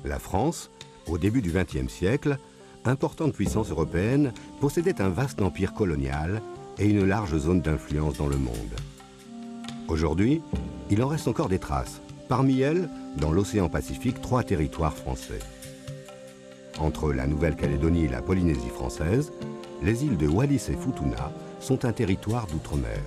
La France, au début du XXe siècle, importante puissance européenne, possédait un vaste empire colonial et une large zone d'influence dans le monde. Aujourd'hui, il en reste encore des traces. Parmi elles, dans l'océan Pacifique, 3 territoires français. Entre la Nouvelle-Calédonie et la Polynésie française, les îles de Wallis et Futuna sont un territoire d'outre-mer.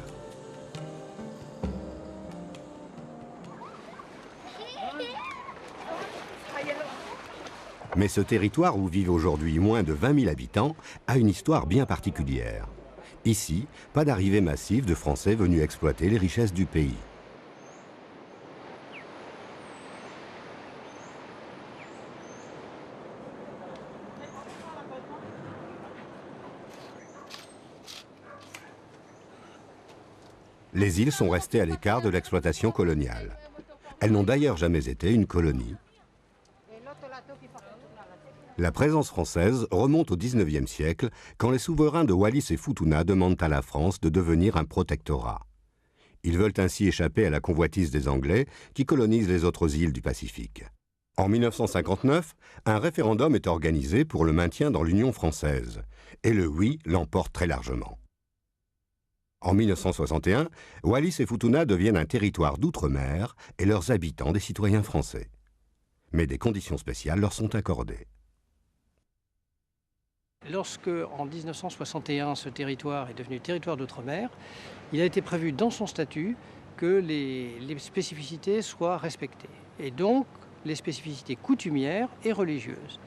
Mais ce territoire où vivent aujourd'hui moins de 20 000 habitants a une histoire bien particulière. Ici, pas d'arrivée massive de Français venus exploiter les richesses du pays. Les îles sont restées à l'écart de l'exploitation coloniale. Elles n'ont d'ailleurs jamais été une colonie. La présence française remonte au XIXe siècle, quand les souverains de Wallis et Futuna demandent à la France de devenir un protectorat. Ils veulent ainsi échapper à la convoitise des Anglais qui colonisent les autres îles du Pacifique. En 1959, un référendum est organisé pour le maintien dans l'Union française, et le oui l'emporte très largement. En 1961, Wallis et Futuna deviennent un territoire d'outre-mer et leurs habitants des citoyens français. Mais des conditions spéciales leur sont accordées. Lorsque, en 1961, ce territoire est devenu territoire d'outre-mer, il a été prévu dans son statut que les spécificités soient respectées. Et donc, les spécificités coutumières et religieuses.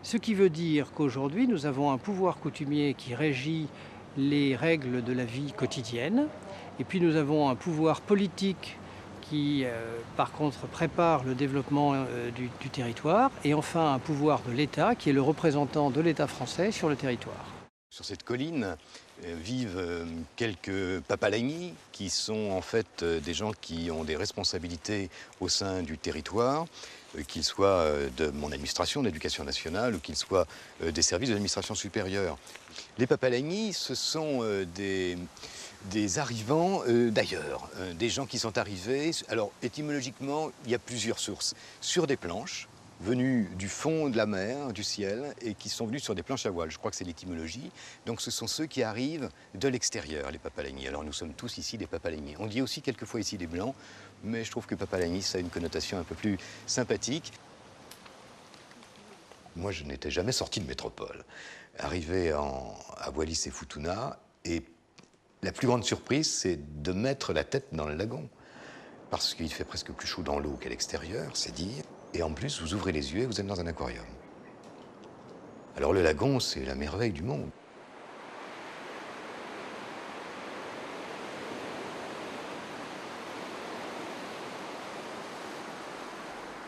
Ce qui veut dire qu'aujourd'hui, nous avons un pouvoir coutumier qui régit les règles de la vie quotidienne. Et puis nous avons un pouvoir politique qui, par contre, prépare le développement du territoire. Et enfin, un pouvoir de l'État qui est le représentant de l'État français sur le territoire. Sur cette colline vivent quelques papalagnis qui sont en fait des gens qui ont des responsabilités au sein du territoire, qu'ils soient de mon administration, de l'éducation nationale, ou qu'ils soient des services de l'administration supérieure. Les papalagnis, ce sont des arrivants d'ailleurs, des gens qui sont arrivés. Alors étymologiquement, il y a plusieurs sources. Sur des planches, venus du fond de la mer, du ciel, et qui sont venus sur des planches à voile. Je crois que c'est l'étymologie. Donc ce sont ceux qui arrivent de l'extérieur, les papalagnis. Alors nous sommes tous ici des papalagnis. On dit aussi quelquefois ici des blancs, mais je trouve que papalagnis, ça a une connotation un peu plus sympathique. Moi, je n'étais jamais sorti de métropole. Arrivé à Wallis et Futuna, et la plus grande surprise, c'est de mettre la tête dans le lagon. Parce qu'il fait presque plus chaud dans l'eau qu'à l'extérieur, c'est dire. Et en plus, vous ouvrez les yeux et vous êtes dans un aquarium. Alors le lagon, c'est la merveille du monde.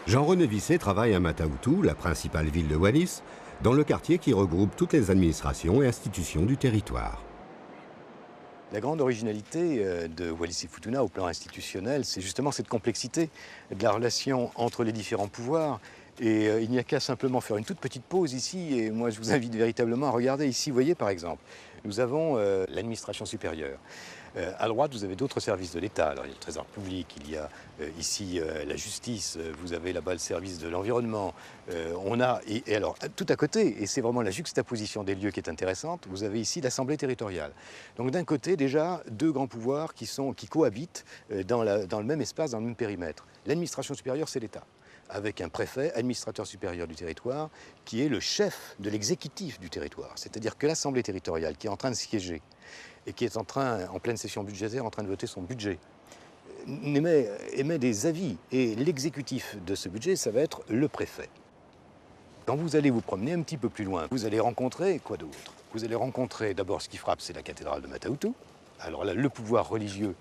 Jean-René Visset travaille à Mata-Utu, la principale ville de Wallis, dans le quartier qui regroupe toutes les administrations et institutions du territoire. La grande originalité de Wallis et Futuna au plan institutionnel, c'est justement cette complexité de la relation entre les différents pouvoirs. Et il n'y a qu'à simplement faire une toute petite pause ici, et moi je vous invite véritablement à regarder ici. Vous voyez par exemple, nous avons l'administration supérieure. À droite, vous avez d'autres services de l'État. Alors il y a le Trésor public, il y a ici la justice, vous avez là-bas le service de l'environnement. Et alors tout à côté, et c'est vraiment la juxtaposition des lieux qui est intéressante, vous avez ici l'Assemblée territoriale. Donc d'un côté déjà, deux grands pouvoirs qui cohabitent dans le même espace, dans le même périmètre. L'administration supérieure, c'est l'État, avec un préfet, administrateur supérieur du territoire, qui est le chef de l'exécutif du territoire. C'est-à-dire que l'Assemblée territoriale, qui est en train de siéger, et qui est en pleine session budgétaire, en train de voter son budget, émet des avis. Et l'exécutif de ce budget, ça va être le préfet. Quand vous allez vous promener un petit peu plus loin, vous allez rencontrer quoi d'autre? Vous allez rencontrer d'abord ce qui frappe, c'est la cathédrale de Mata-Utu. Alors là, le pouvoir religieux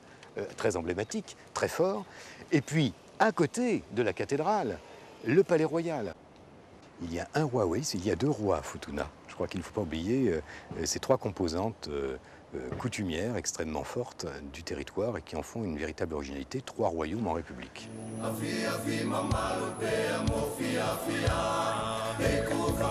très emblématique, très fort. Et puis, à côté de la cathédrale, le palais royal. Il y a un roi, oui, il y a deux rois à Futuna. Je crois qu'il ne faut pas oublier ces trois composantes coutumières extrêmement fortes du territoire et qui en font une véritable originalité, trois royaumes en république. Découvre